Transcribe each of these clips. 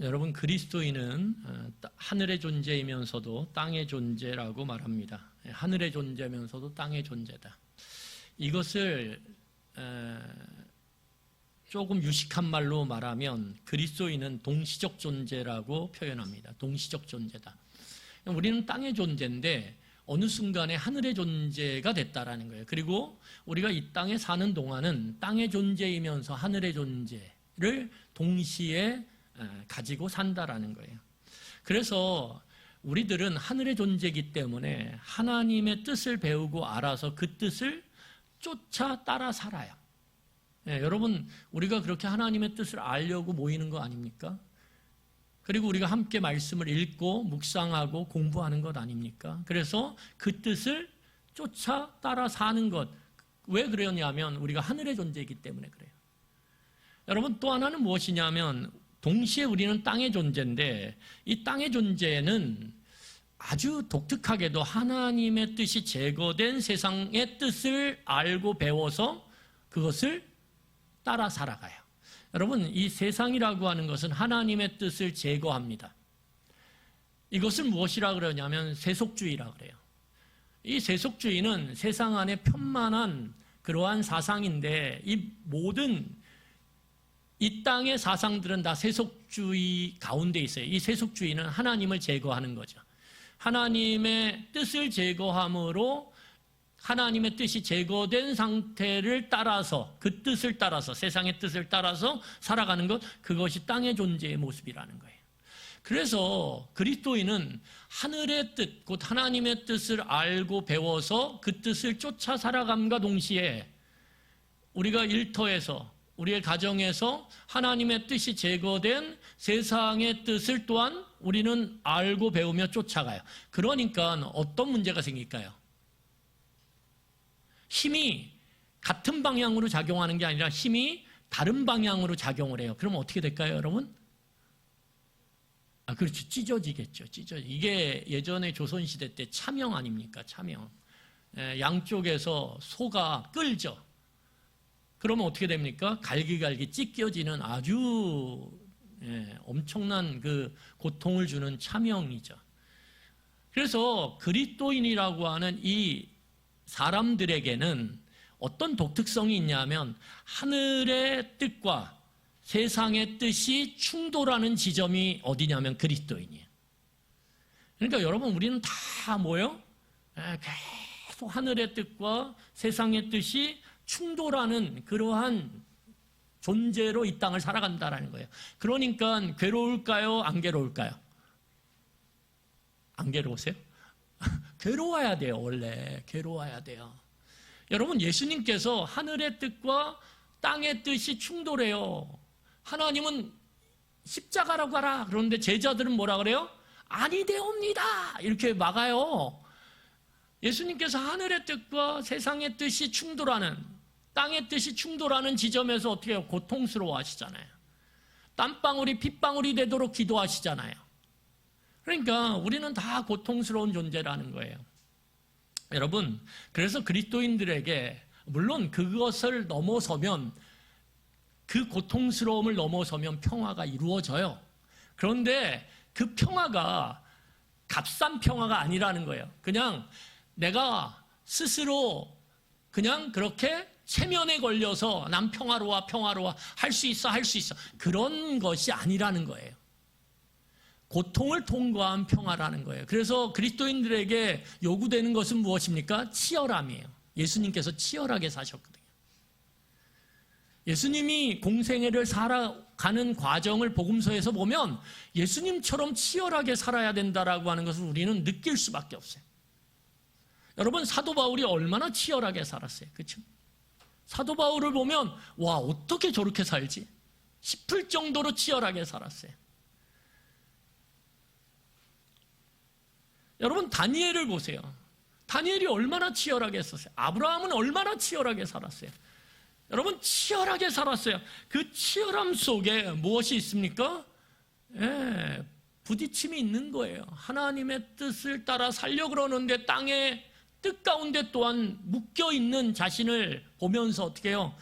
여러분, 그리스도인은 하늘의 존재이면서도 땅의 존재라고 말합니다. 하늘의 존재면서도 땅의 존재다. 이것을 조금 유식한 말로 말하면 그리스도인은 동시적 존재라고 표현합니다. 동시적 존재다. 우리는 땅의 존재인데 어느 순간에 하늘의 존재가 됐다라는 거예요. 그리고 우리가 이 땅에 사는 동안은 땅의 존재이면서 하늘의 존재를 동시에 가지고 산다라는 거예요. 그래서 우리들은 하늘의 존재이기 때문에 하나님의 뜻을 배우고 알아서 그 뜻을 쫓아 따라 살아요. 여러분, 우리가 그렇게 하나님의 뜻을 알려고 모이는 거 아닙니까? 그리고 우리가 함께 말씀을 읽고 묵상하고 공부하는 것 아닙니까? 그래서 그 뜻을 쫓아 따라 사는 것. 왜 그러냐면 우리가 하늘의 존재이기 때문에 그래요. 여러분, 또 하나는 무엇이냐면 동시에 우리는 땅의 존재인데 이 땅의 존재는 아주 독특하게도 하나님의 뜻이 제거된 세상의 뜻을 알고 배워서 그것을 따라 살아가요. 여러분, 이 세상이라고 하는 것은 하나님의 뜻을 제거합니다. 이것을 무엇이라 그러냐면 세속주의라 그래요. 이 세속주의는 세상 안에 편만한 그러한 사상인데 이 모든 이 땅의 사상들은 다 세속주의 가운데 있어요. 이 세속주의는 하나님을 제거하는 거죠. 하나님의 뜻을 제거함으로 하나님의 뜻이 제거된 상태를 따라서 그 뜻을 따라서 세상의 뜻을 따라서 살아가는 것, 그것이 땅의 존재의 모습이라는 거예요. 그래서 그리스도인은 하늘의 뜻, 곧 하나님의 뜻을 알고 배워서 그 뜻을 쫓아 살아감과 동시에 우리가 일터에서 우리의 가정에서 하나님의 뜻이 제거된 세상의 뜻을 또한 우리는 알고 배우며 쫓아가요. 그러니까 어떤 문제가 생길까요? 힘이 같은 방향으로 작용하는 게 아니라 힘이 다른 방향으로 작용을 해요. 그럼 어떻게 될까요, 여러분? 그렇죠. 찢어지겠죠. 이게 예전에 조선시대 때 차명 아닙니까? 차명. 양쪽에서 소가 끌죠. 그러면 어떻게 됩니까? 갈기갈기 찢겨지는 아주 엄청난 그 고통을 주는 차명이죠. 그래서 그리스도인이라고 하는 이 사람들에게는 어떤 독특성이 있냐면 하늘의 뜻과 세상의 뜻이 충돌하는 지점이 어디냐면 그리스도인이에요. 그러니까 여러분, 우리는 다 뭐예요? 계속 하늘의 뜻과 세상의 뜻이 충돌하는 그러한 존재로 이 땅을 살아간다는 거예요. 그러니까 괴로울까요? 안 괴로울까요? 안 괴로우세요? 괴로워야 돼요. 원래 괴로워야 돼요. 여러분, 예수님께서 하늘의 뜻과 땅의 뜻이 충돌해요. 하나님은 십자가라고 하라. 그런데 제자들은 뭐라 그래요? 아니되옵니다. 이렇게 막아요. 예수님께서 하늘의 뜻과 세상의 뜻이 충돌하는, 땅의 뜻이 충돌하는 지점에서 어떻게 해요? 고통스러워 하시잖아요. 땀방울이 핏방울이 되도록 기도하시잖아요. 그러니까 우리는 다 고통스러운 존재라는 거예요. 여러분, 그래서 그리스도인들에게 물론 그것을 넘어서면, 그 고통스러움을 넘어서면 평화가 이루어져요. 그런데 그 평화가 값싼 평화가 아니라는 거예요. 그냥 내가 스스로 그냥 그렇게 체면에 걸려서 난 평화로워 할 수 있어 그런 것이 아니라는 거예요. 고통을 통과한 평화라는 거예요. 그래서 그리스도인들에게 요구되는 것은 무엇입니까? 치열함이에요. 예수님께서 치열하게 사셨거든요. 예수님이 공생애를 살아가는 과정을 복음서에서 보면 예수님처럼 치열하게 살아야 된다라고 하는 것을 우리는 느낄 수밖에 없어요. 여러분, 사도 바울이 얼마나 치열하게 살았어요. 그렇죠? 사도 바울을 보면 와, 어떻게 저렇게 살지? 싶을 정도로 치열하게 살았어요. 여러분, 다니엘을 보세요. 다니엘이 얼마나 치열하게 했었어요. 아브라함은 얼마나 치열하게 살았어요. 여러분, 치열하게 살았어요. 그 치열함 속에 무엇이 있습니까? 부딪힘이 있는 거예요. 하나님의 뜻을 따라 살려고 그러는데 땅의 뜻 가운데 또한 묶여있는 자신을 보면서 어떻게 해요?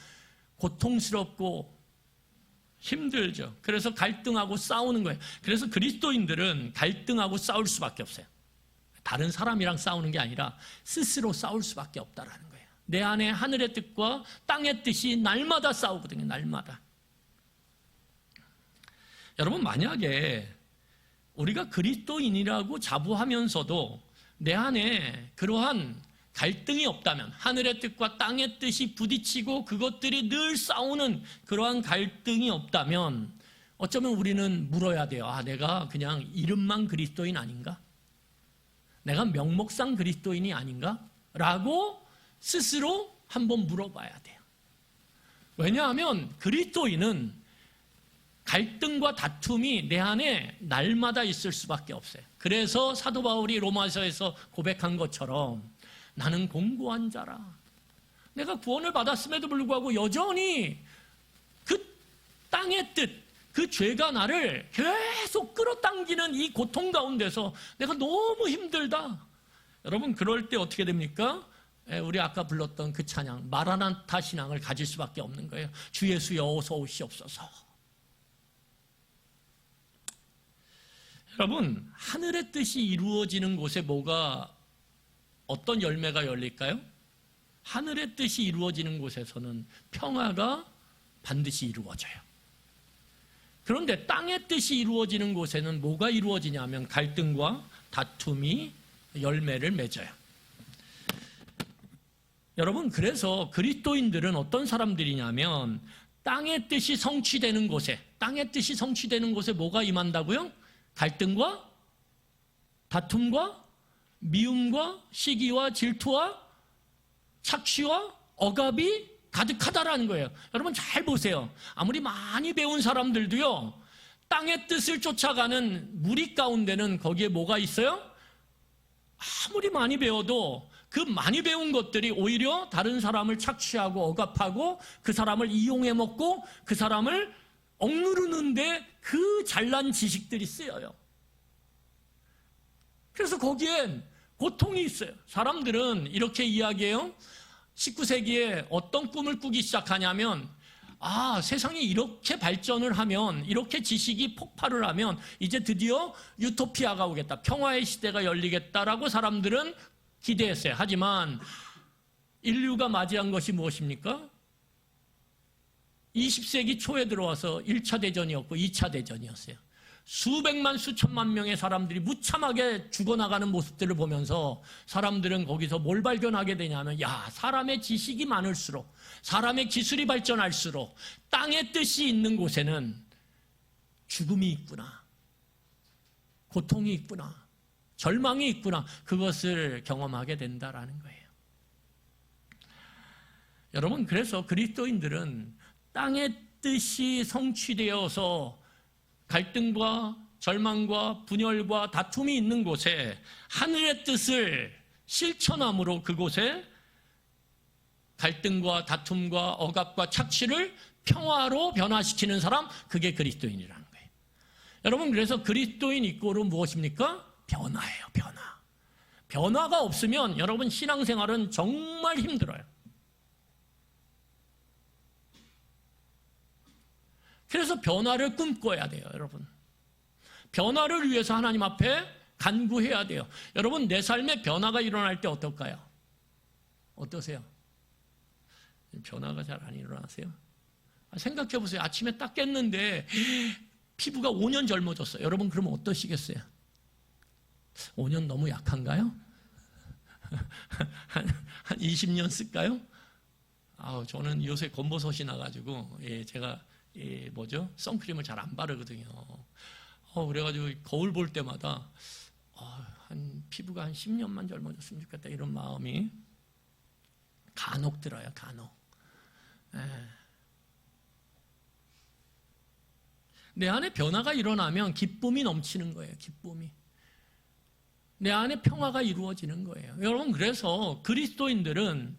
고통스럽고 힘들죠. 그래서 갈등하고 싸우는 거예요. 그래서 그리스도인들은 갈등하고 싸울 수밖에 없어요. 다른 사람이랑 싸우는 게 아니라 스스로 싸울 수밖에 없다라는 거예요. 내 안에 하늘의 뜻과 땅의 뜻이 날마다 싸우거든요. 날마다. 여러분, 만약에 우리가 그리스도인이라고 자부하면서도 내 안에 그러한 갈등이 없다면, 하늘의 뜻과 땅의 뜻이 부딪히고 그것들이 늘 싸우는 그러한 갈등이 없다면 어쩌면 우리는 물어야 돼요. 아, 내가 그냥 이름만 그리스도인 아닌가? 내가 명목상 그리스도인이 아닌가? 라고 스스로 한번 물어봐야 돼요. 왜냐하면 그리스도인은 갈등과 다툼이 내 안에 날마다 있을 수밖에 없어요. 그래서 사도 바울이 로마서에서 고백한 것처럼 나는 공고한 자라. 내가 구원을 받았음에도 불구하고 여전히 그 땅의 뜻, 그 죄가 나를 계속 끌어당기는 이 고통 가운데서 내가 너무 힘들다. 여러분, 그럴 때 어떻게 됩니까? 우리 아까 불렀던 그 찬양, 마라나타 신앙을 가질 수밖에 없는 거예요. 주 예수여 어서 오시옵소서. 여러분, 하늘의 뜻이 이루어지는 곳에 어떤 열매가 열릴까요? 하늘의 뜻이 이루어지는 곳에서는 평화가 반드시 이루어져요. 그런데 땅의 뜻이 이루어지는 곳에는 뭐가 이루어지냐면 갈등과 다툼이 열매를 맺어요. 여러분, 그래서 그리스도인들은 어떤 사람들이냐면 땅의 뜻이 성취되는 곳에 뭐가 임한다고요? 갈등과 다툼과 미움과 시기와 질투와 착취와 억압이 가득하다라는 거예요. 여러분, 잘 보세요. 아무리 많이 배운 사람들도요, 땅의 뜻을 쫓아가는 무리 가운데는 거기에 뭐가 있어요? 아무리 많이 배워도 그 많이 배운 것들이 오히려 다른 사람을 착취하고 억압하고 그 사람을 이용해 먹고 그 사람을 억누르는데 그 잘난 지식들이 쓰여요. 그래서 거기엔 고통이 있어요. 사람들은 이렇게 이야기해요. 19세기에 어떤 꿈을 꾸기 시작하냐면, 세상이 이렇게 발전을 하면, 이렇게 지식이 폭발을 하면 이제 드디어 유토피아가 오겠다, 평화의 시대가 열리겠다라고 사람들은 기대했어요. 하지만 인류가 맞이한 것이 무엇입니까? 20세기 초에 들어와서 1차 대전이었고 2차 대전이었어요. 수백만 수천만 명의 사람들이 무참하게 죽어나가는 모습들을 보면서 사람들은 거기서 뭘 발견하게 되냐면, 사람의 지식이 많을수록, 사람의 기술이 발전할수록 땅의 뜻이 있는 곳에는 죽음이 있구나, 고통이 있구나, 절망이 있구나, 그것을 경험하게 된다라는 거예요. 여러분, 그래서 그리스도인들은 땅의 뜻이 성취되어서 갈등과 절망과 분열과 다툼이 있는 곳에 하늘의 뜻을 실천함으로 그곳에 갈등과 다툼과 억압과 착취를 평화로 변화시키는 사람, 그게 그리스도인이라는 거예요. 여러분, 그래서 그리스도인 이꼬르 무엇입니까? 변화예요. 변화. 변화가 없으면 여러분 신앙생활은 정말 힘들어요. 그래서 변화를 꿈꿔야 돼요, 여러분. 변화를 위해서 하나님 앞에 간구해야 돼요. 여러분, 내 삶에 변화가 일어날 때 어떨까요? 어떠세요? 변화가 잘 안 일어나세요? 생각해 보세요. 아침에 딱 깼는데 피부가 5년 젊어졌어요. 여러분, 그러면 어떠시겠어요? 5년 너무 약한가요? 한 20년 쓸까요? 저는 요새 검버섯이 나가지고, 제가 선크림을 잘 안 바르거든요. 그래가지고 거울 볼 때마다 피부가 한 10년만 젊어졌으면 좋겠다, 이런 마음이 간혹 들어요. 간혹. 내 안에 변화가 일어나면 기쁨이 넘치는 거예요. 기쁨이. 내 안에 평화가 이루어지는 거예요. 여러분, 그래서 그리스도인들은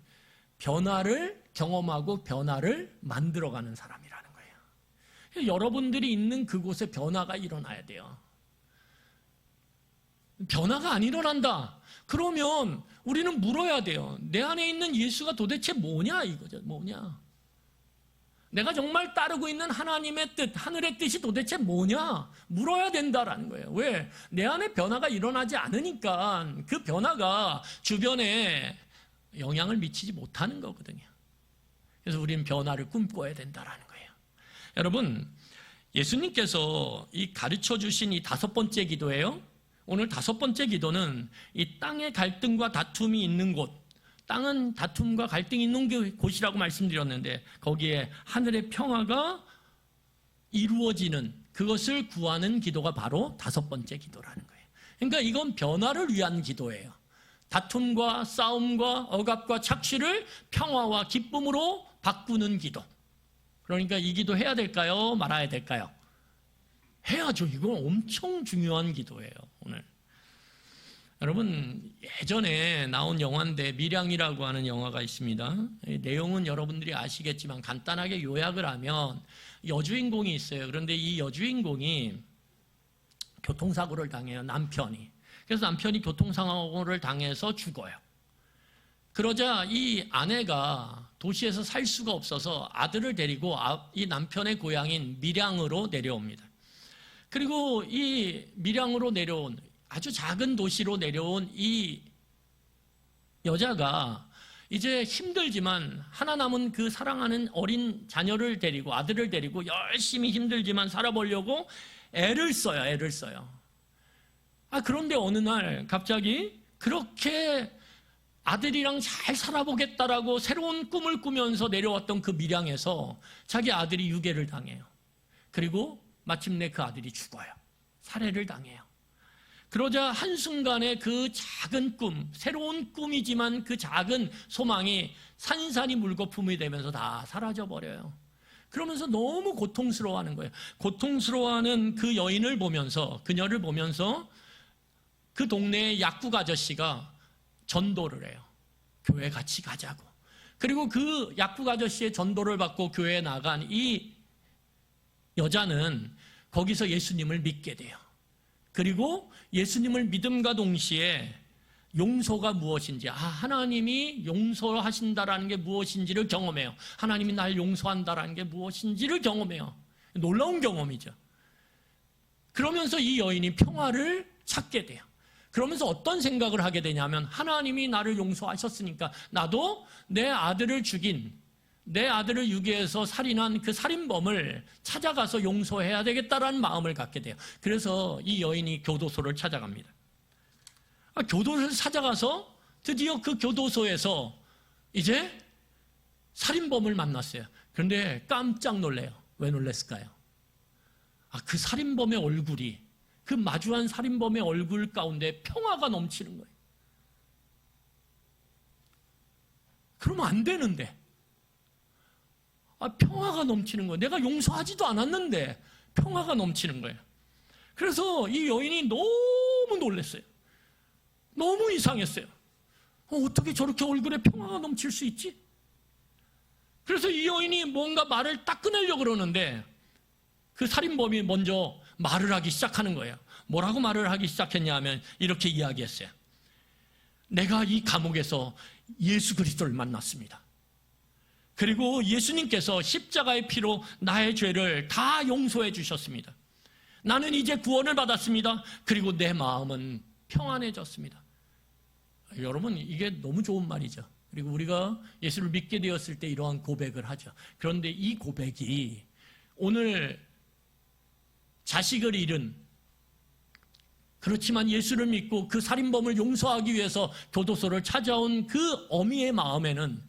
변화를 경험하고 변화를 만들어가는 사람이라는 거예요. 여러분들이 있는 그곳에 변화가 일어나야 돼요. 변화가 안 일어난다. 그러면 우리는 물어야 돼요. 내 안에 있는 예수가 도대체 뭐냐, 이거죠. 뭐냐. 내가 정말 따르고 있는 하나님의 뜻, 하늘의 뜻이 도대체 뭐냐? 물어야 된다라는 거예요. 왜? 내 안에 변화가 일어나지 않으니까 그 변화가 주변에 영향을 미치지 못하는 거거든요. 그래서 우리는 변화를 꿈꿔야 된다라는 거예요. 여러분, 예수님께서 이 가르쳐 주신 이 5번째 기도예요. 오늘 5번째 기도는 이 땅의 갈등과 다툼이 있는 곳, 땅은 다툼과 갈등이 있는 곳이라고 말씀드렸는데 거기에 하늘의 평화가 이루어지는 그것을 구하는 기도가 바로 5번째 기도라는 거예요. 그러니까 이건 변화를 위한 기도예요. 다툼과 싸움과 억압과 착취를 평화와 기쁨으로 바꾸는 기도. 그러니까 이 기도 해야 될까요? 말아야 될까요? 해야죠. 이건 엄청 중요한 기도예요. 오늘 여러분, 예전에 나온 영화인데 밀양이라고 하는 영화가 있습니다. 내용은 여러분들이 아시겠지만 간단하게 요약을 하면 여주인공이 있어요. 그런데 이 여주인공이 교통사고를 당해요. 남편이. 그래서 남편이 교통사고를 당해서 죽어요. 그러자 이 아내가 도시에서 살 수가 없어서 아들을 데리고 이 남편의 고향인 밀양으로 내려옵니다. 그리고 이 밀양으로 내려온 아주 작은 도시로 내려온 이 여자가 이제 힘들지만 하나 남은 그 사랑하는 어린 자녀를 데리고 아들을 데리고 열심히 힘들지만 살아보려고 애를 써요. 그런데 어느 날 갑자기 그렇게 아들이랑 잘 살아보겠다라고 새로운 꿈을 꾸면서 내려왔던 그 밀양에서 자기 아들이 유괴를 당해요. 그리고 마침내 그 아들이 죽어요. 살해를 당해요. 그러자 한순간에 그 작은 꿈, 새로운 꿈이지만 그 작은 소망이 산산이 물거품이 되면서 다 사라져버려요. 그러면서 너무 고통스러워하는 거예요. 고통스러워하는 그 여인을 보면서, 그녀를 보면서 그 동네의 약국 아저씨가 전도를 해요. 교회 같이 가자고. 그리고 그 약국 아저씨의 전도를 받고 교회에 나간 이 여자는 거기서 예수님을 믿게 돼요. 그리고 예수님을 믿음과 동시에 용서가 무엇인지, 하나님이 용서하신다라는 게 무엇인지를 경험해요. 하나님이 날 용서한다라는 게 무엇인지를 경험해요. 놀라운 경험이죠. 그러면서 이 여인이 평화를 찾게 돼요. 그러면서 어떤 생각을 하게 되냐면 하나님이 나를 용서하셨으니까 나도 내 아들을 죽인, 내 아들을 유괴해서 살인한 그 살인범을 찾아가서 용서해야 되겠다라는 마음을 갖게 돼요. 그래서 이 여인이 교도소를 찾아갑니다. 교도소를 찾아가서 드디어 그 교도소에서 이제 살인범을 만났어요. 그런데 깜짝 놀래요. 왜 놀랐을까요? 그 살인범의 얼굴이, 그 마주한 살인범의 얼굴 가운데 평화가 넘치는 거예요. 그러면 안 되는데. 평화가 넘치는 거예요. 내가 용서하지도 않았는데 평화가 넘치는 거예요. 그래서 이 여인이 너무 놀랐어요. 너무 이상했어요. 어떻게 저렇게 얼굴에 평화가 넘칠 수 있지? 그래서 이 여인이 뭔가 말을 딱 꺼내려고 그러는데 그 살인범이 먼저 말을 하기 시작하는 거예요. 뭐라고 말을 하기 시작했냐 하면 이렇게 이야기했어요. 내가 이 감옥에서 예수 그리스도를 만났습니다. 그리고 예수님께서 십자가의 피로 나의 죄를 다 용서해 주셨습니다. 나는 이제 구원을 받았습니다. 그리고 내 마음은 평안해졌습니다. 여러분, 이게 너무 좋은 말이죠. 그리고 우리가 예수를 믿게 되었을 때 이러한 고백을 하죠. 그런데 이 고백이 오늘 자식을 잃은, 그렇지만 예수를 믿고 그 살인범을 용서하기 위해서 교도소를 찾아온 그 어미의 마음에는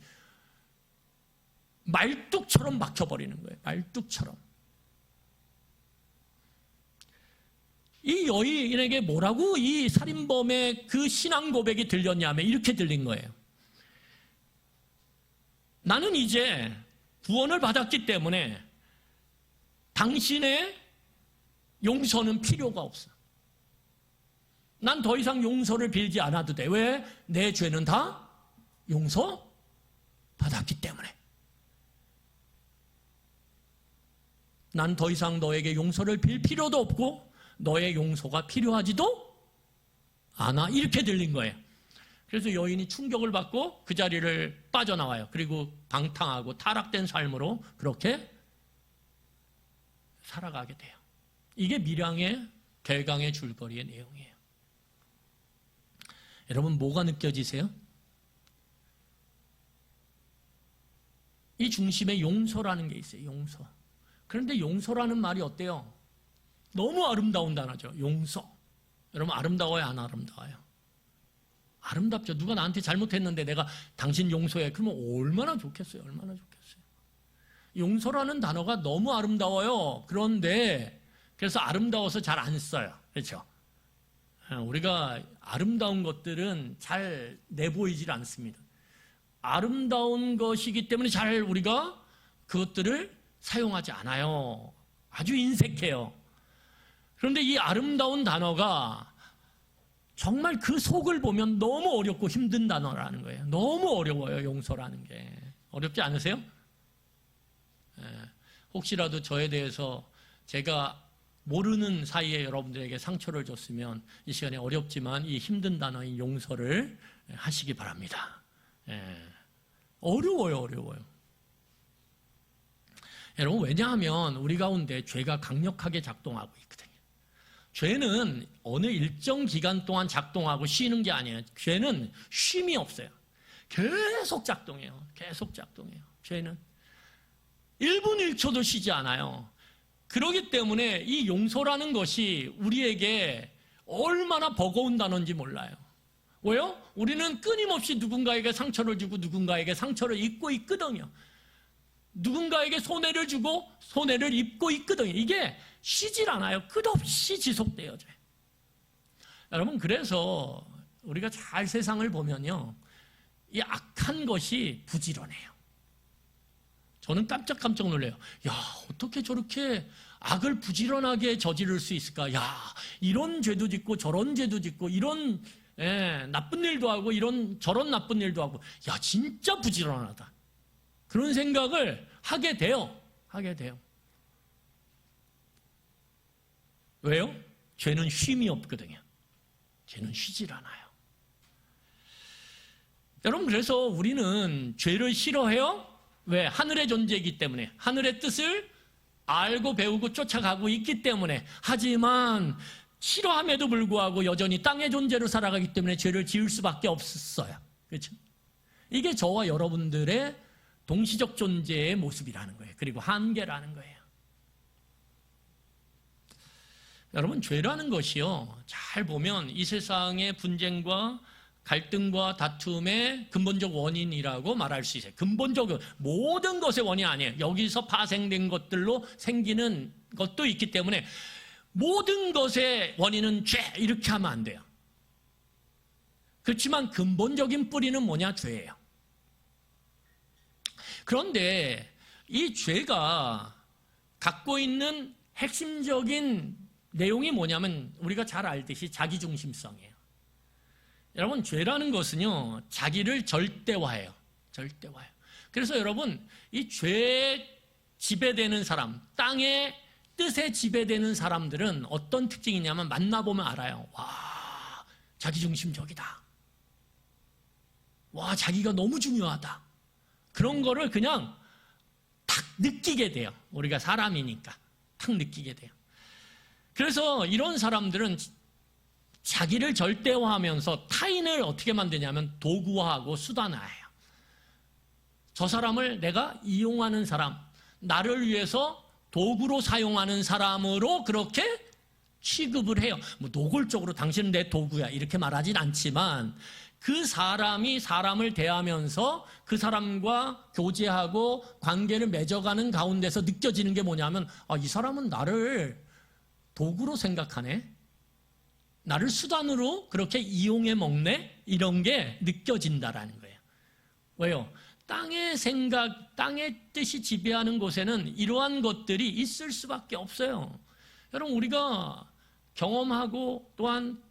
말뚝처럼 막혀버리는 거예요. 말뚝처럼. 이 여인에게 뭐라고 이 살인범의 그 신앙 고백이 들렸냐면 이렇게 들린 거예요. 나는 이제 구원을 받았기 때문에 당신의 용서는 필요가 없어. 난 더 이상 용서를 빌지 않아도 돼. 왜? 내 죄는 다 용서 받았기 때문에. 난 더 이상 너에게 용서를 빌 필요도 없고 너의 용서가 필요하지도 않아. 이렇게 들린 거예요. 그래서 여인이 충격을 받고 그 자리를 빠져나와요. 그리고 방탕하고 타락된 삶으로 그렇게 살아가게 돼요. 이게 밀양의 대강의 줄거리의 내용이에요. 여러분, 뭐가 느껴지세요? 이 중심에 용서라는 게 있어요. 용서. 그런데 용서라는 말이 어때요? 너무 아름다운 단어죠. 용서. 여러분, 아름다워요, 안 아름다워요? 아름답죠. 누가 나한테 잘못했는데 내가 당신 용서해. 그러면 얼마나 좋겠어요. 얼마나 좋겠어요. 용서라는 단어가 너무 아름다워요. 그런데 그래서 아름다워서 잘 안 써요. 그렇죠? 우리가 아름다운 것들은 잘 내보이질 않습니다. 아름다운 것이기 때문에 잘 우리가 그것들을 사용하지 않아요. 아주 인색해요. 그런데 이 아름다운 단어가 정말 그 속을 보면 너무 어렵고 힘든 단어라는 거예요. 너무 어려워요, 용서라는 게. 어렵지 않으세요? 혹시라도 저에 대해서 제가 모르는 사이에 여러분들에게 상처를 줬으면 이 시간에 어렵지만 이 힘든 단어인 용서를 하시기 바랍니다. 어려워요, 어려워요. 여러분, 왜냐하면 우리 가운데 죄가 강력하게 작동하고 있거든요. 죄는 어느 일정 기간 동안 작동하고 쉬는 게 아니에요. 죄는 쉼이 없어요. 계속 작동해요. 계속 작동해요. 죄는 1분 1초도 쉬지 않아요. 그렇기 때문에 이 용서라는 것이 우리에게 얼마나 버거운 단어인지 몰라요. 왜요? 우리는 끊임없이 누군가에게 상처를 주고 누군가에게 상처를 입고 있거든요. 누군가에게 손해를 주고 손해를 입고 있거든요. 이게 쉬질 않아요. 끝없이 지속돼요. 여러분, 그래서 우리가 잘 세상을 보면요, 이 악한 것이 부지런해요. 저는 깜짝 놀래요. 야, 어떻게 저렇게 악을 부지런하게 저지를 수 있을까? 야, 이런 죄도 짓고 저런 죄도 짓고 이런 나쁜 일도 하고 저런 나쁜 일도 하고, 야, 진짜 부지런하다. 그런 생각을 하게 돼요. 왜요? 죄는 쉼이 없거든요. 죄는 쉬질 않아요. 여러분, 그래서 우리는 죄를 싫어해요? 왜? 하늘의 존재이기 때문에. 하늘의 뜻을 알고 배우고 쫓아가고 있기 때문에. 하지만 싫어함에도 불구하고 여전히 땅의 존재로 살아가기 때문에 죄를 지을 수밖에 없었어요. 그렇죠? 이게 저와 여러분들의 동시적 존재의 모습이라는 거예요. 그리고 한계라는 거예요. 여러분, 죄라는 것이요, 잘 보면 이 세상의 분쟁과 갈등과 다툼의 근본적 원인이라고 말할 수 있어요. 근본적으로 모든 것의 원인이 아니에요. 여기서 파생된 것들로 생기는 것도 있기 때문에 모든 것의 원인은 죄, 이렇게 하면 안 돼요. 그렇지만 근본적인 뿌리는 뭐냐? 죄예요. 그런데 이 죄가 갖고 있는 핵심적인 내용이 뭐냐면 우리가 잘 알듯이 자기중심성이에요. 여러분, 죄라는 것은요, 자기를 절대화해요. 절대화해요. 그래서 여러분, 이 죄에 지배되는 사람, 땅의 뜻에 지배되는 사람들은 어떤 특징이 있냐면 만나보면 알아요. 와, 자기중심적이다. 와, 자기가 너무 중요하다. 그런 거를 그냥 탁 느끼게 돼요. 우리가 사람이니까 탁 느끼게 돼요. 그래서 이런 사람들은 자기를 절대화하면서 타인을 어떻게 만드냐면 도구화하고 수단화해요. 저 사람을 내가 이용하는 사람, 나를 위해서 도구로 사용하는 사람으로 그렇게 취급을 해요. 뭐 노골적으로 당신은 내 도구야 이렇게 말하진 않지만 그 사람이 사람을 대하면서 그 사람과 교제하고 관계를 맺어가는 가운데서 느껴지는 게 뭐냐면, 아, 이 사람은 나를 도구로 생각하네, 나를 수단으로 그렇게 이용해 먹네, 이런 게 느껴진다라는 거예요. 왜요? 땅의 생각, 땅의 뜻이 지배하는 곳에는 이러한 것들이 있을 수밖에 없어요. 여러분, 우리가 경험하고 또한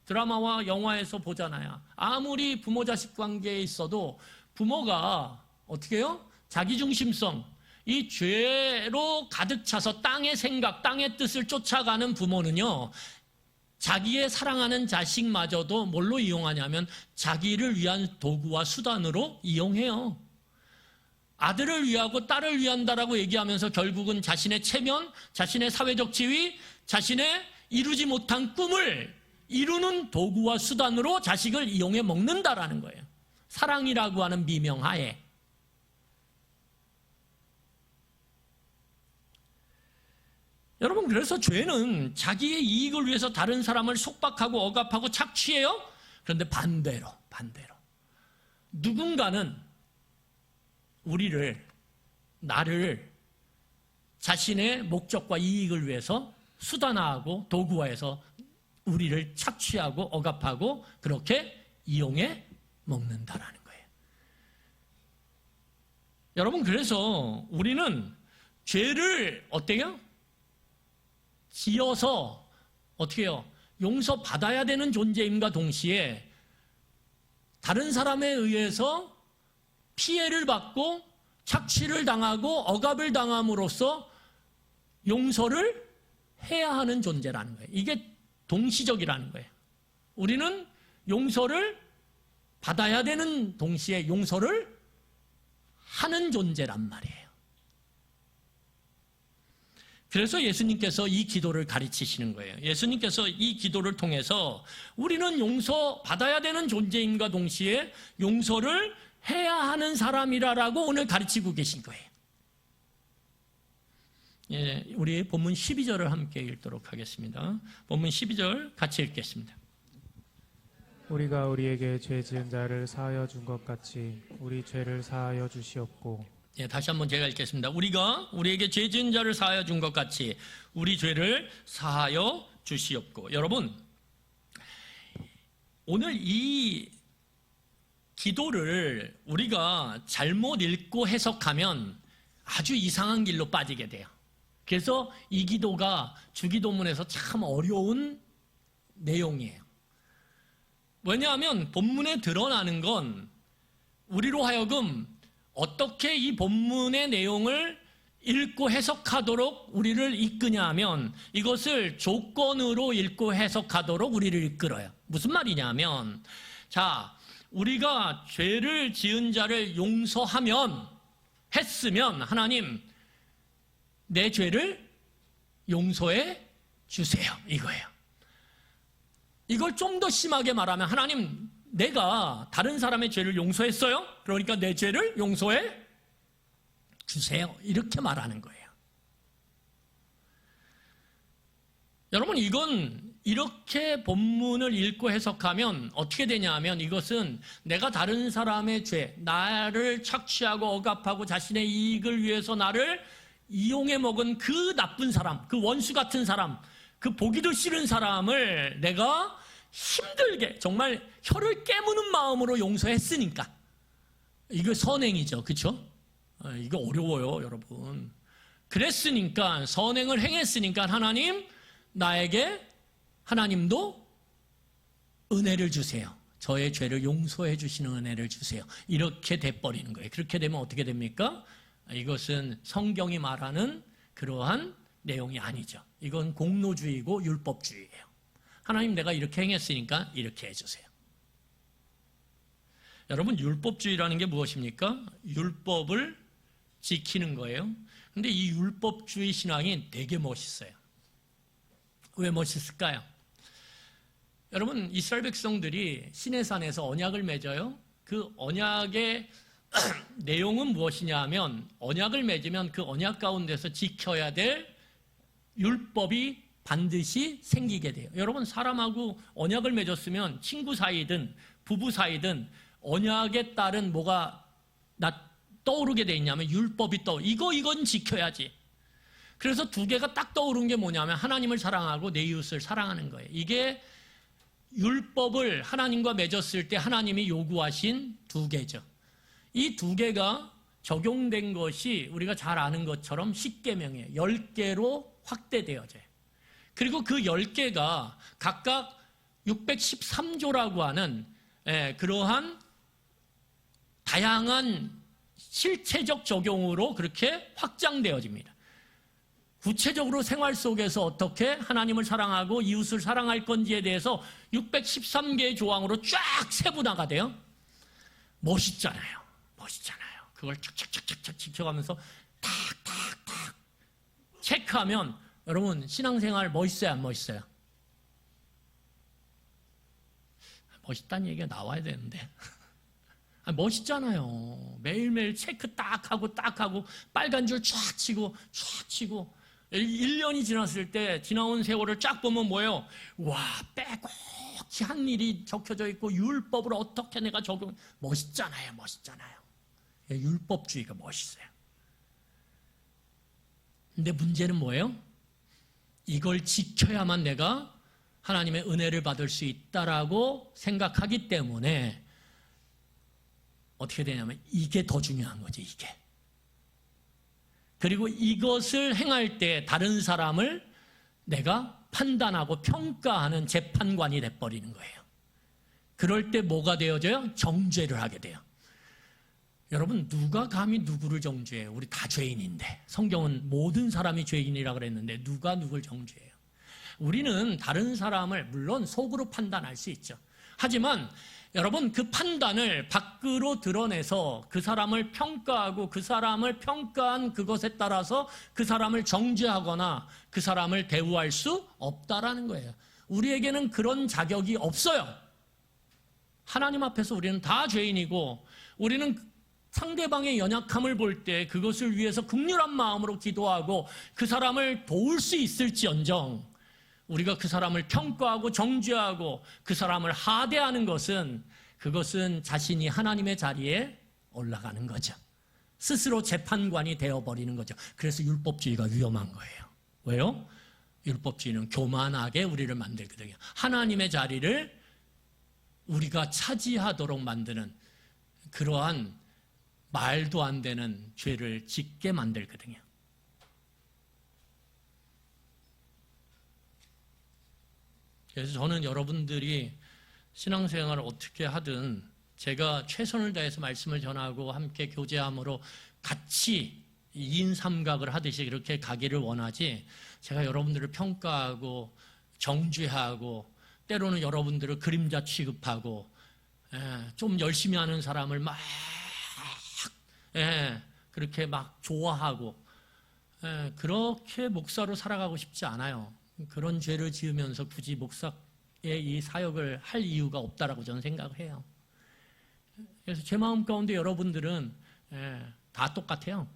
드라마와 영화에서 보잖아요. 아무리 부모 자식 관계에 있어도 부모가 어떻게 해요? 자기중심성, 이 죄로 가득 차서 땅의 생각, 땅의 뜻을 쫓아가는 부모는요, 자기의 사랑하는 자식마저도 뭘로 이용하냐면 자기를 위한 도구와 수단으로 이용해요. 아들을 위하고 딸을 위한다라고 얘기하면서 결국은 자신의 체면, 자신의 사회적 지위, 자신의 이루지 못한 꿈을 이루는 도구와 수단으로 자식을 이용해 먹는다라는 거예요. 사랑이라고 하는 미명하에. 여러분, 그래서 죄는 자기의 이익을 위해서 다른 사람을 속박하고 억압하고 착취해요. 그런데 반대로 누군가는 나를 자신의 목적과 이익을 위해서 수단화하고 도구화해서 우리를 착취하고 억압하고 그렇게 이용해 먹는다라는 거예요. 여러분, 그래서 우리는 죄를 어때요? 지어서 어떻게 해요? 용서받아야 되는 존재임과 동시에 다른 사람에 의해서 피해를 받고 착취를 당하고 억압을 당함으로써 용서를 해야 하는 존재라는 거예요. 이게 동시적이라는 거예요. 우리는 용서를 받아야 되는 동시에 용서를 하는 존재란 말이에요. 그래서 예수님께서 이 기도를 가르치시는 거예요. 예수님께서 이 기도를 통해서 우리는 용서받아야 되는 존재임과 동시에 용서를 해야 하는 사람이라고 오늘 가르치고 계신 거예요. 예, 우리 본문 12절을 함께 읽도록 하겠습니다. 본문 12절 같이 읽겠습니다. 우리가 우리에게 죄 지은 자를 사하여 준 것 같이 우리 죄를 사하여 주시옵고. 예, 다시 한번 제가 읽겠습니다. 우리가 우리에게 죄 지은 자를 사하여 준 것 같이 우리 죄를 사하여 주시옵고. 여러분, 오늘 이 기도를 우리가 잘못 읽고 해석하면 아주 이상한 길로 빠지게 돼요. 그래서 이 기도가 주기도문에서 참 어려운 내용이에요. 왜냐하면 본문에 드러나는 건 우리로 하여금 어떻게 이 본문의 내용을 읽고 해석하도록 우리를 이끄냐 하면 이것을 조건으로 읽고 해석하도록 우리를 이끌어요. 무슨 말이냐면, 자, 우리가 죄를 지은 자를 했으면 하나님 내 죄를 용서해 주세요, 이거예요. 이걸 좀 더 심하게 말하면 하나님 내가 다른 사람의 죄를 용서했어요? 그러니까 내 죄를 용서해 주세요, 이렇게 말하는 거예요. 여러분, 이건 이렇게 본문을 읽고 해석하면 어떻게 되냐 하면 이것은 내가 다른 사람의 죄, 나를 착취하고 억압하고 자신의 이익을 위해서 나를 이용해 먹은 그 나쁜 사람, 그 원수 같은 사람, 그 보기도 싫은 사람을 내가 힘들게 정말 혀를 깨무는 마음으로 용서했으니까 이거 선행이죠. 그렇죠? 이거 어려워요, 여러분. 그랬으니까, 선행을 행했으니까 하나님 나에게 하나님도 은혜를 주세요. 저의 죄를 용서해 주시는 은혜를 주세요. 이렇게 돼버리는 거예요. 그렇게 되면 어떻게 됩니까? 이것은 성경이 말하는 그러한 내용이 아니죠. 이건 공로주의고 율법주의예요. 하나님 내가 이렇게 행했으니까 이렇게 해주세요. 여러분, 율법주의라는 게 무엇입니까? 율법을 지키는 거예요. 근데 이 율법주의 신앙이 되게 멋있어요. 왜 멋있을까요? 여러분, 이스라엘 백성들이 시내산에서 언약을 맺어요. 그 언약의 내용은 무엇이냐 하면 언약을 맺으면 그 언약 가운데서 지켜야 될 율법이 반드시 생기게 돼요. 여러분, 사람하고 언약을 맺었으면 친구 사이든 부부 사이든 언약에 따른 뭐가 떠오르게 돼 있냐면 율법이 이건 지켜야지. 그래서 두 개가 딱 떠오른 게 뭐냐면 하나님을 사랑하고 내 이웃을 사랑하는 거예요. 이게 율법을 하나님과 맺었을 때 하나님이 요구하신 두 개죠. 이 두 개가 적용된 것이 우리가 잘 아는 것처럼 십계명이에요. 10개로 확대되어져요. 그리고 그 10개가 각각 613조라고 하는 그러한 다양한 실체적 적용으로 그렇게 확장되어집니다. 구체적으로 생활 속에서 어떻게 하나님을 사랑하고 이웃을 사랑할 건지에 대해서 613개의 조항으로 쫙 세분화가 돼요. 멋있잖아요. 멋있잖아요. 그걸 착착착착착 지켜가면서 탁탁탁 체크하면 여러분 신앙생활 멋있어요, 안 멋있어요? 멋있다는 얘기가 나와야 되는데 멋있잖아요. 매일매일 체크 딱 하고 빨간 줄 쫙 치고 1년이 지났을 때 지나온 세월을 쫙 보면 뭐예요? 와, 빼곡히 한 일이 적혀져 있고 율법을 어떻게 내가 적용, 멋있잖아요. 율법주의가 멋있어요. 근데 문제는 뭐예요? 이걸 지켜야만 내가 하나님의 은혜를 받을 수 있다라고 생각하기 때문에 어떻게 되냐면 이게 더 중요한 거죠, 이게. 그리고 이것을 행할 때 다른 사람을 내가 판단하고 평가하는 재판관이 돼버리는 거예요. 그럴 때 뭐가 되어져요? 정죄를 하게 돼요. 여러분, 누가 감히 누구를 정죄해요? 우리 다 죄인인데. 성경은 모든 사람이 죄인이라고 그랬는데 누가 누굴 정죄해요? 우리는 다른 사람을 물론 속으로 판단할 수 있죠. 하지만 여러분, 그 판단을 밖으로 드러내서 그 사람을 평가하고 그 사람을 평가한 그것에 따라서 그 사람을 정죄하거나 그 사람을 대우할 수 없다라는 거예요. 우리에게는 그런 자격이 없어요. 하나님 앞에서 우리는 다 죄인이고 우리는 상대방의 연약함을 볼 때 그것을 위해서 긍휼한 마음으로 기도하고 그 사람을 도울 수 있을지언정 우리가 그 사람을 평가하고 정죄하고 그 사람을 하대하는 것은 그것은 자신이 하나님의 자리에 올라가는 거죠. 스스로 재판관이 되어버리는 거죠. 그래서 율법주의가 위험한 거예요. 왜요? 율법주의는 교만하게 우리를 만들거든요. 하나님의 자리를 우리가 차지하도록 만드는 그러한 말도 안 되는 죄를 짓게 만들거든요. 그래서 저는 여러분들이 신앙생활을 어떻게 하든 제가 최선을 다해서 말씀을 전하고 함께 교제함으로 같이 2인 3각을 하듯이 그렇게 가기를 원하지, 제가 여러분들을 평가하고 정죄하고 때로는 여러분들을 그림자 취급하고 좀 열심히 하는 사람을 막 그렇게 막 좋아하고 그렇게 목사로 살아가고 싶지 않아요. 그런 죄를 지으면서 굳이 목사의 이 사역을 할 이유가 없다라고 저는 생각을 해요. 그래서 제 마음 가운데 여러분들은 다 똑같아요.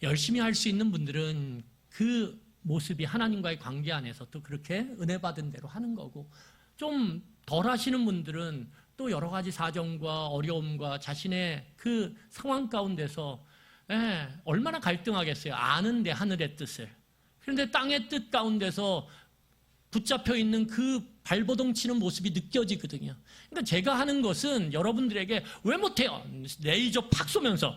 열심히 할 수 있는 분들은 그 모습이 하나님과의 관계 안에서 또 그렇게 은혜 받은 대로 하는 거고, 좀 덜 하시는 분들은 또 여러 가지 사정과 어려움과 자신의 그 상황 가운데서 얼마나 갈등하겠어요. 아는데 하늘의 뜻을. 그런데 땅의 뜻 가운데서 붙잡혀 있는 그 발버둥 치는 모습이 느껴지거든요. 그러니까 제가 하는 것은 여러분들에게 왜 못해요? 레이저 팍 쏘면서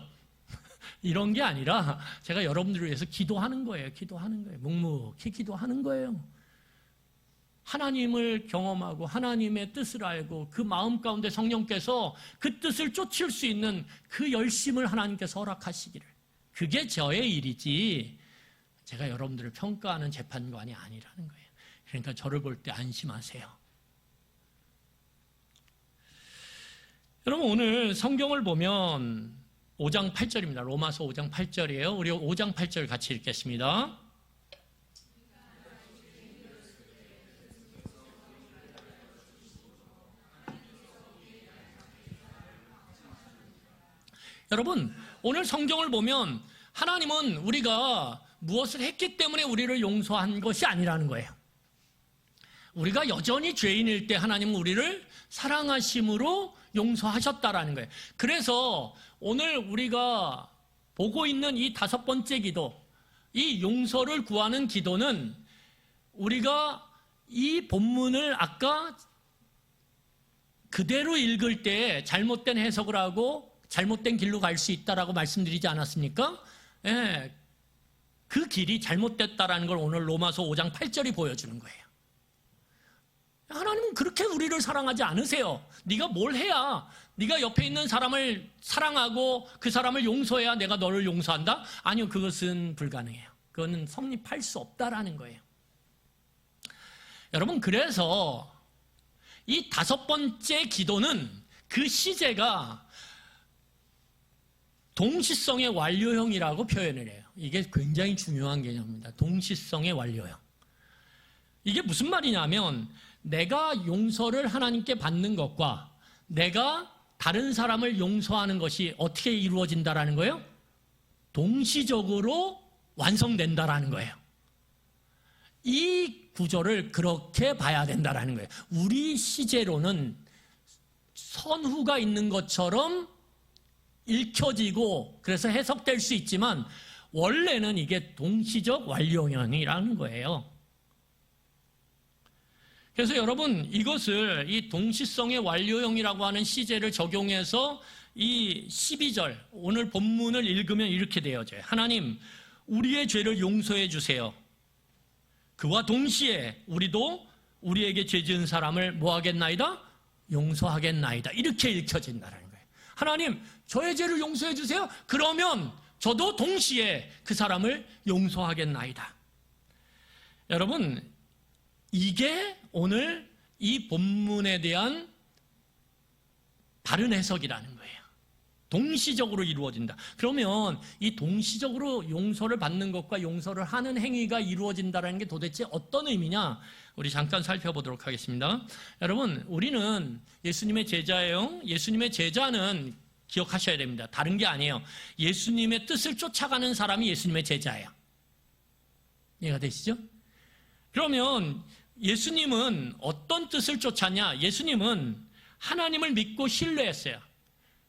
이런 게 아니라 제가 여러분들을 위해서 기도하는 거예요. 기도하는 거예요. 묵묵히 기도하는 거예요. 하나님을 경험하고 하나님의 뜻을 알고 그 마음 가운데 성령께서 그 뜻을 쫓을 수 있는 그 열심을 하나님께서 허락하시기를. 그게 저의 일이지 제가 여러분들을 평가하는 재판관이 아니라는 거예요. 그러니까 저를 볼 때 안심하세요. 여러분, 오늘 성경을 보면 5장 8절입니다. 로마서 5장 8절이에요. 우리 5장 8절 같이 읽겠습니다. 여러분, 오늘 성경을 보면 하나님은 우리가 무엇을 했기 때문에 우리를 용서한 것이 아니라는 거예요. 우리가 여전히 죄인일 때 하나님은 우리를 사랑하심으로 용서하셨다라는 거예요. 그래서 오늘 우리가 보고 있는 이 5번째 기도, 이 용서를 구하는 기도는 우리가 이 본문을 아까 그대로 읽을 때 잘못된 해석을 하고 잘못된 길로 갈 수 있다라고 말씀드리지 않았습니까? 그 길이 잘못됐다라는 걸 오늘 로마서 5장 8절이 보여주는 거예요. 하나님은 그렇게 우리를 사랑하지 않으세요. 네가 뭘 해야, 네가 옆에 있는 사람을 사랑하고 그 사람을 용서해야 내가 너를 용서한다? 아니요, 그것은 불가능해요. 그거는 성립할 수 없다라는 거예요. 여러분, 그래서 이 5번째 기도는 그 시제가 동시성의 완료형이라고 표현을 해요. 이게 굉장히 중요한 개념입니다. 동시성의 완료형. 이게 무슨 말이냐면 내가 용서를 하나님께 받는 것과 내가 다른 사람을 용서하는 것이 어떻게 이루어진다라는 거예요? 동시적으로 완성된다라는 거예요. 이 구조를 그렇게 봐야 된다라는 거예요. 우리 시제로는 선후가 있는 것처럼 읽혀지고 그래서 해석될 수 있지만 원래는 이게 동시적 완료형이라는 거예요. 그래서 여러분, 이것을 이 동시성의 완료형이라고 하는 시제를 적용해서 이 12절 오늘 본문을 읽으면 이렇게 되어져요. 하나님, 우리의 죄를 용서해 주세요. 그와 동시에 우리도 우리에게 죄 지은 사람을 뭐 하겠나이다? 용서하겠나이다. 이렇게 읽혀진다는 거예요. 하나님, 저의 죄를 용서해 주세요. 그러면 저도 동시에 그 사람을 용서하겠나이다. 여러분, 이게 오늘 이 본문에 대한 바른 해석이라는 거예요. 동시적으로 이루어진다. 그러면 이 동시적으로 용서를 받는 것과 용서를 하는 행위가 이루어진다는 게 도대체 어떤 의미냐? 우리 잠깐 살펴보도록 하겠습니다. 여러분, 우리는 예수님의 제자예요. 예수님의 제자는 기억하셔야 됩니다. 다른 게 아니에요. 예수님의 뜻을 쫓아가는 사람이 예수님의 제자예요. 이해가 되시죠? 그러면 예수님은 어떤 뜻을 쫓았냐? 예수님은 하나님을 믿고 신뢰했어요.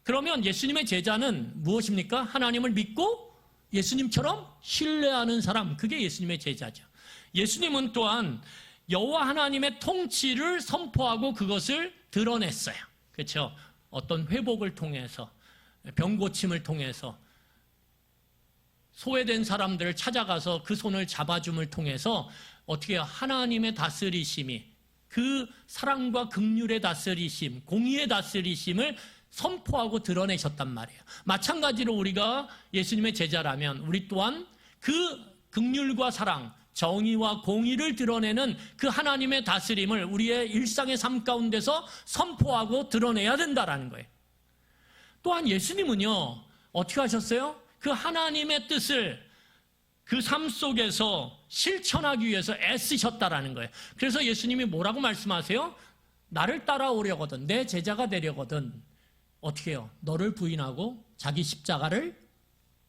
그러면 예수님의 제자는 무엇입니까? 하나님을 믿고 예수님처럼 신뢰하는 사람, 그게 예수님의 제자죠. 예수님은 또한 여호와 하나님의 통치를 선포하고 그것을 드러냈어요. 그렇죠? 어떤 회복을 통해서, 병 고침을 통해서, 소외된 사람들을 찾아가서 그 손을 잡아줌을 통해서 어떻게 하나님의 다스리심이, 그 사랑과 긍휼의 다스리심, 공의의 다스리심을 선포하고 드러내셨단 말이에요. 마찬가지로 우리가 예수님의 제자라면 우리 또한 그 긍휼과 사랑, 정의와 공의를 드러내는 그 하나님의 다스림을 우리의 일상의 삶 가운데서 선포하고 드러내야 된다라는 거예요. 또한 예수님은요, 어떻게 하셨어요? 그 하나님의 뜻을 그 삶 속에서 실천하기 위해서 애쓰셨다라는 거예요. 그래서 예수님이 뭐라고 말씀하세요? 나를 따라오려거든, 내 제자가 되려거든 어떻게 해요? 너를 부인하고 자기 십자가를